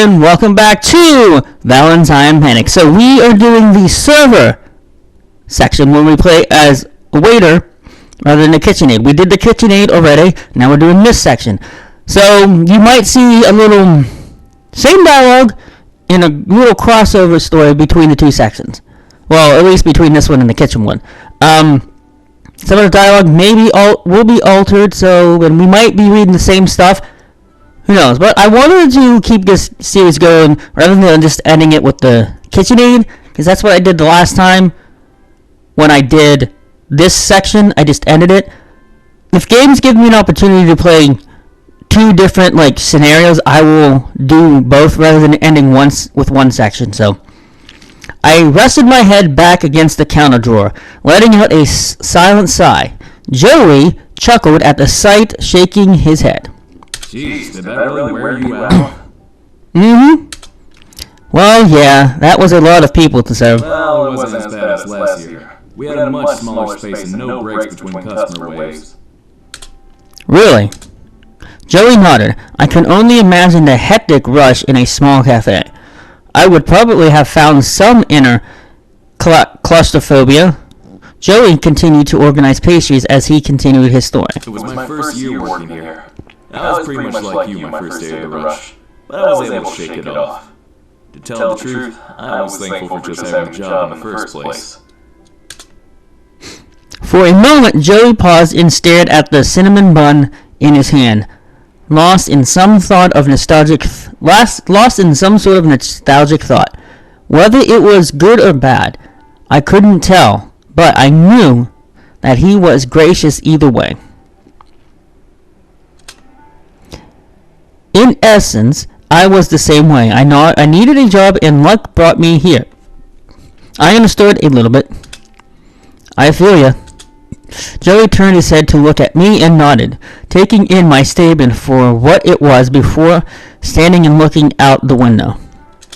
and welcome back to Valentine Panic. So we are doing the server section where we play as a waiter rather than a KitchenAid. We did the KitchenAid already, now we're doing this section. So you might see a little same dialogue in a little crossover story between the two sections. Well, at least between this one and the kitchen one. Some of the dialogue will be altered, so and we might be reading the same stuff. Who knows? But I wanted to keep this series going rather than just ending it with the KitchenAid, because that's what I did the last time. When I did this section, I just ended it. If games give me an opportunity to play two different scenarios, I will do both rather than ending once with one section. So I rested my head back against the counter drawer, letting out a silent sigh. Joey chuckled at the sight, shaking his head. Jeez, did that really wear you out? Mm-hmm. Well, yeah, that was a lot of people to serve. Well, it wasn't as bad as last year. We had a much smaller space and no breaks between customer waves. Really? Joey nodded. I can only imagine the hectic rush in a small cafe. I would probably have found some inner claustrophobia. Joey continued to organize pastries as he continued his story. It was my first year working here. I was pretty much like you my first day of the rush, but I was able to shake it off. To tell the truth, I was thankful for just having a job in the first place. For a moment, Joey paused and stared at the cinnamon bun in his hand, lost in some sort of nostalgic thought. Whether it was good or bad, I couldn't tell, but I knew that he was gracious either way. In essence, I was the same way. I needed a job and luck brought me here. I understood a little bit. I feel ya. Joey turned his head to look at me and nodded, taking in my statement for what it was before standing and looking out the window.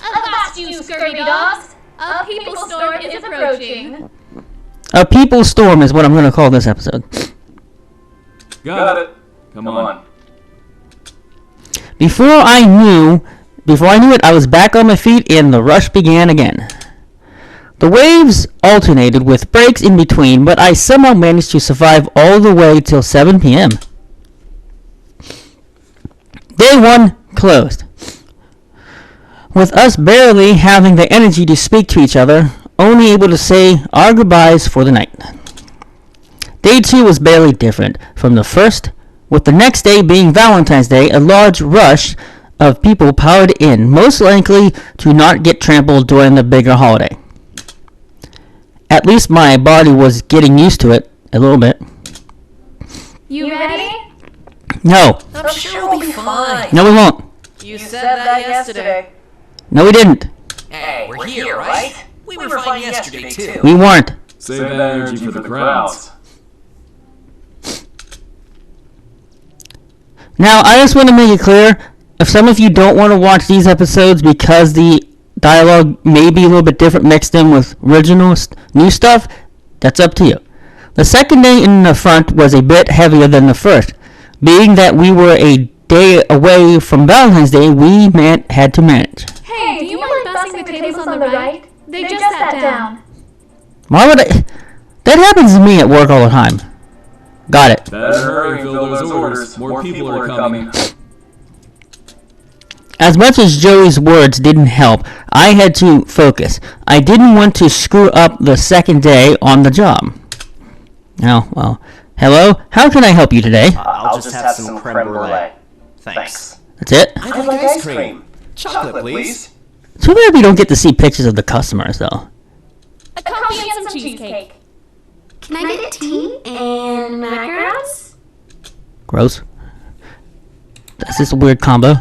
Avast you scurvy dogs! A people storm is approaching. A people storm is what I'm going to call this episode. Got it. Come on. Before I knew it, I was back on my feet and the rush began again. The waves alternated with breaks in between, but I somehow managed to survive all the way till 7 p.m. Day 1 closed, with us barely having the energy to speak to each other, only able to say our goodbyes for the night. Day 2 was barely different from the first, with the next day being Valentine's Day. A large rush of people poured in, most likely to not get trampled during the bigger holiday. At least my body was getting used to it a little bit. You ready? No. I'm sure we'll be fine. No, we won't. You said that yesterday. No, we didn't. Hey, we're here, right? We were fine yesterday, too. We weren't. Save that energy for the crowds. Now, I just want to make it clear, if some of you don't want to watch these episodes because the dialogue may be a little bit different mixed in with original new stuff, that's up to you. The second day in the front was a bit heavier than the first. Being that we were a day away from Valentine's Day, we had to manage. Hey, do you mind passing the tables on the right? They just sat down. Why would I? That happens to me at work all the time. Got it. Better hurry, fill those orders. More people are coming. As much as Joey's words didn't help, I had to focus. I didn't want to screw up the second day on the job. Oh, well. Hello? How can I help you today? I'll just have some creme brulee. Thanks. That's it? I'd like ice cream. Chocolate, please. Too bad we don't get to see pictures of the customers, though. A coffee and some cheesecake. Can I get tea and macarons? Gross. That's just a weird combo.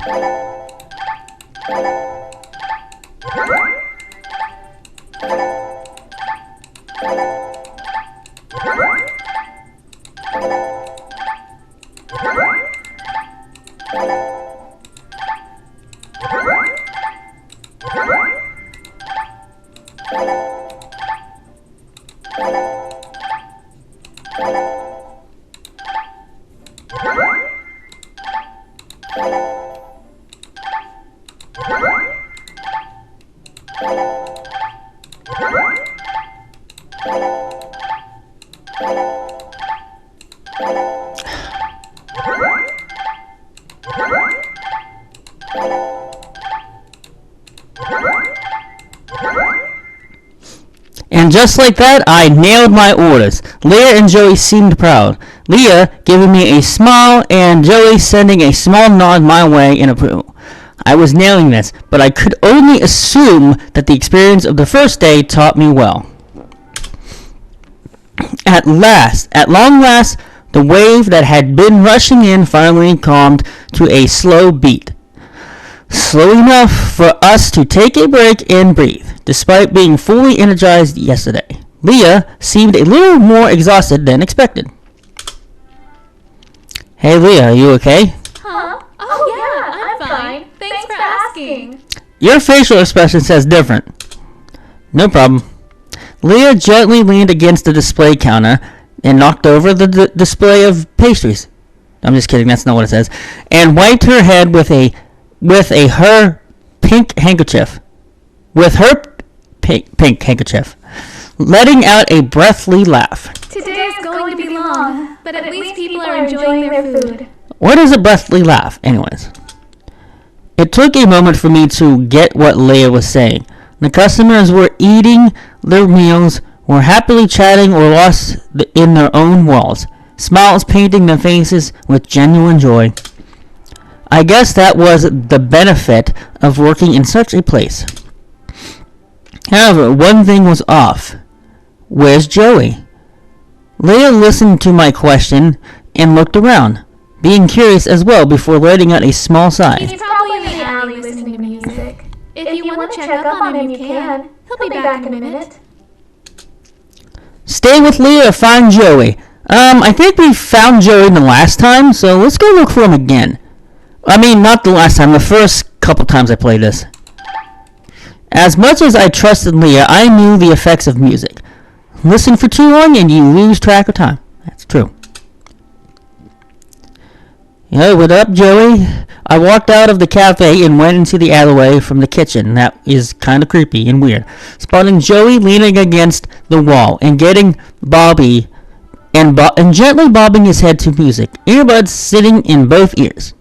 And just like that, I nailed my orders. Leah and Joey seemed proud. Leah giving me a smile and Joey sending a small nod my way in approval. I was nailing this, but I could only assume that the experience of the first day taught me well. At long last, the wave that had been rushing in finally calmed to a slow beat. Slow enough for us to take a break and breathe, despite being fully energized yesterday. Leah seemed a little more exhausted than expected. Hey Leah, are you okay? Huh? Oh yeah, I'm fine. Thanks for asking. Your facial expression says different. No problem. Leah gently leaned against the display counter and knocked over the display of pastries. I'm just kidding, that's not what it says. And wiped her head with her pink handkerchief, letting out a breathy laugh. Today is going to be long, but at least people are enjoying their food. What is a breathy laugh, anyways? It took a moment for me to get what Leah was saying. The customers were eating their meals, were happily chatting, or lost in their own worlds, smiles painting their faces with genuine joy. I guess that was the benefit of working in such a place. However, one thing was off. Where's Joey? Leah listened to my question and looked around, being curious as well before letting out a small sigh. He's probably in the alley listening to music. If you want to check up on him, you can. He'll be back in a minute. Stay with Leah or find Joey. I think we found Joey the last time, so let's go look for him again. I mean, not the last time, the first couple times I played this. As much as I trusted Leah, I knew the effects of music. Listen for too long and you lose track of time. That's true. Yo, what up, Joey? I walked out of the cafe and went into the alleyway from the kitchen. That is kind of creepy and weird. Spotting Joey leaning against the wall and getting Bobby and gently bobbing his head to music, earbuds sitting in both ears.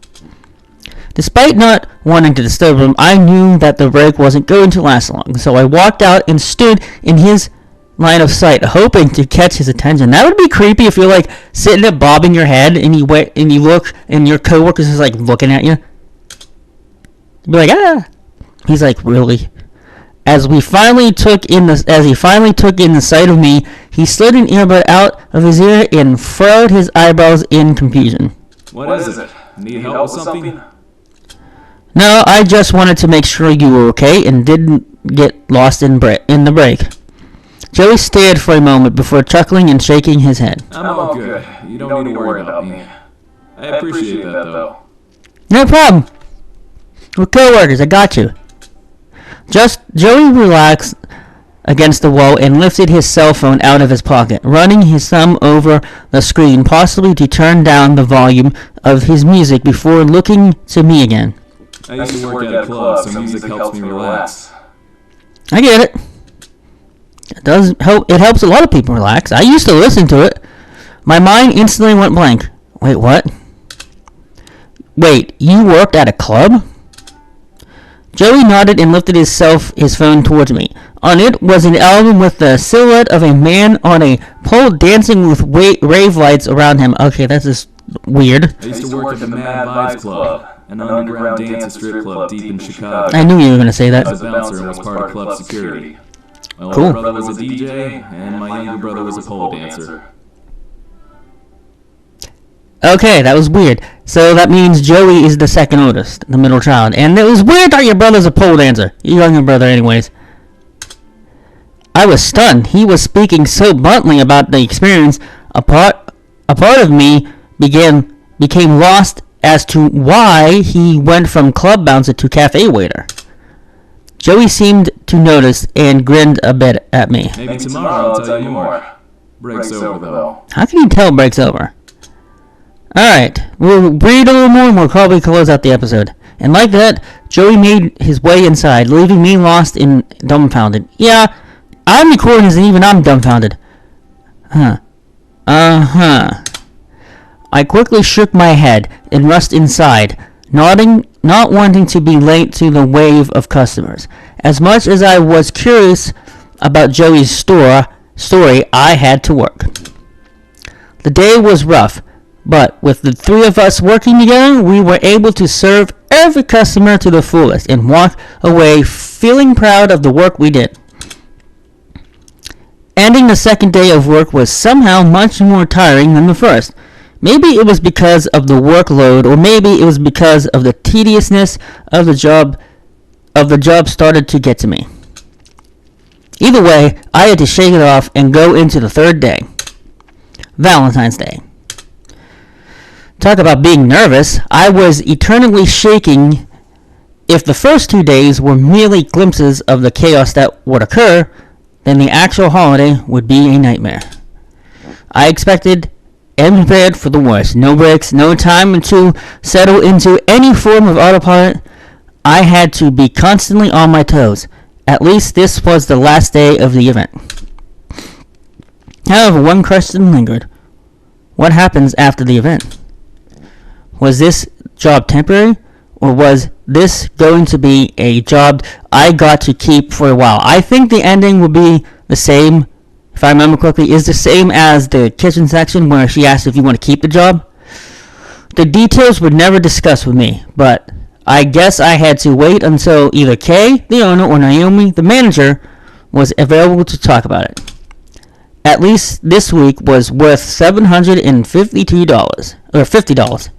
Despite not wanting to disturb him, I knew that the break wasn't going to last long, so I walked out and stood in his line of sight, hoping to catch his attention. That would be creepy if you're like sitting there bobbing your head and you look and your coworkers is like looking at you. You'd be like, ah. He's like, really? As he finally took in the sight of me, he slid an earbud out of his ear and furrowed his eyebrows in confusion. What is it? Need help with something? No, I just wanted to make sure you were okay and didn't get lost in the break. Joey stared for a moment before chuckling and shaking his head. I'm all good. You don't need to worry about me. I appreciate that, though. No problem. We're co-workers, I got you. Joey relaxed against the wall and lifted his cell phone out of his pocket, running his thumb over the screen, possibly to turn down the volume of his music before looking to me again. I used to work at a club, so music helps me relax. I get it. It helps a lot of people relax. I used to listen to it. My mind instantly went blank. Wait, what? Wait, you worked at a club? Joey nodded and lifted his phone towards me. On it was an album with the silhouette of a man on a pole dancing with rave lights around him. Okay, that's just weird. I used to work at the Mad Vibes Club, an underground dance and strip club deep in Chicago. I knew you were going to say that. I was a bouncer and was part of club security. My older Cool. brother was a DJ, and my younger brother was a pole dancer. Okay, that was weird. So that means Joey is the second oldest, the middle child. And it was weird that your brother's a pole dancer. Your younger brother anyways. I was stunned. He was speaking so bluntly about the experience. A part of me became lost as to why he went from club bouncer to cafe waiter. Joey seemed to notice and grinned a bit at me. Maybe tomorrow I'll tell you more. Break's over, though. How can you tell break's over? Alright, we'll read a little more and we'll probably close out the episode. And like that, Joey made his way inside, leaving me lost and dumbfounded. Yeah, I'm recording this and even I'm dumbfounded. Huh. Uh-huh. I quickly shook my head and rushed inside, not wanting to be late to the wave of customers. As much as I was curious about Joey's story, I had to work. The day was rough, but with the three of us working together, we were able to serve every customer to the fullest and walk away feeling proud of the work we did. Ending the second day of work was somehow much more tiring than the first. Maybe it was because of the workload, or maybe it was because of the tediousness of the job started to get to me. Either way, I had to shake it off and go into the third day. Valentine's Day. Talk about being nervous. I was eternally shaking. If the first 2 days were merely glimpses of the chaos that would occur, then the actual holiday would be a nightmare. I expected and prepared for the worst. No breaks, no time to settle into any form of autopilot. I had to be constantly on my toes. At least this was the last day of the event. However, one question lingered. What happens after the event? Was this job temporary, or was this going to be a job I got to keep for a while? I think the ending will be the same, if I remember correctly, is the same as the kitchen section where she asked if you want to keep the job. The details were never discussed with me, but I guess I had to wait until either Kay, the owner, or Naomi, the manager, was available to talk about it. At least this week was worth $752, or $50.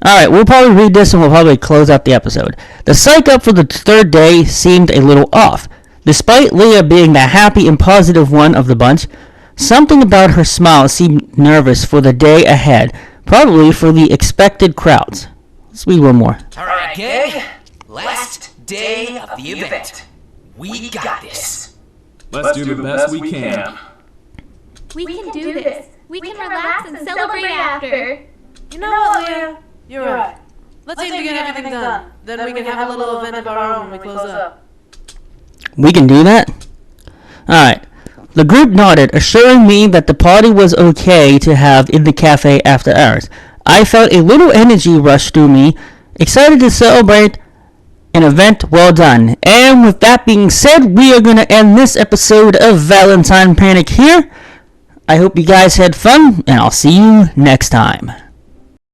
Alright, we'll probably read this and we'll probably close out the episode. The psych up for the third day seemed a little off. Despite Leah being the happy and positive one of the bunch, something about her smile seemed nervous for the day ahead, probably for the expected crowds. Let's read one more. Alright, gang. Last day of the event. We got this. Let's do the best we can. We can do this. We can relax and celebrate after. You know what, Leah? You're right. Let's aim to get everything done. Then we can have a little event of our own when we close up. We can do that? Alright. The group nodded, assuring me that the party was okay to have in the cafe after hours. I felt a little energy rush through me, excited to celebrate an event well done. And with that being said, we are going to end this episode of Valentine Panic here. I hope you guys had fun, and I'll see you next time.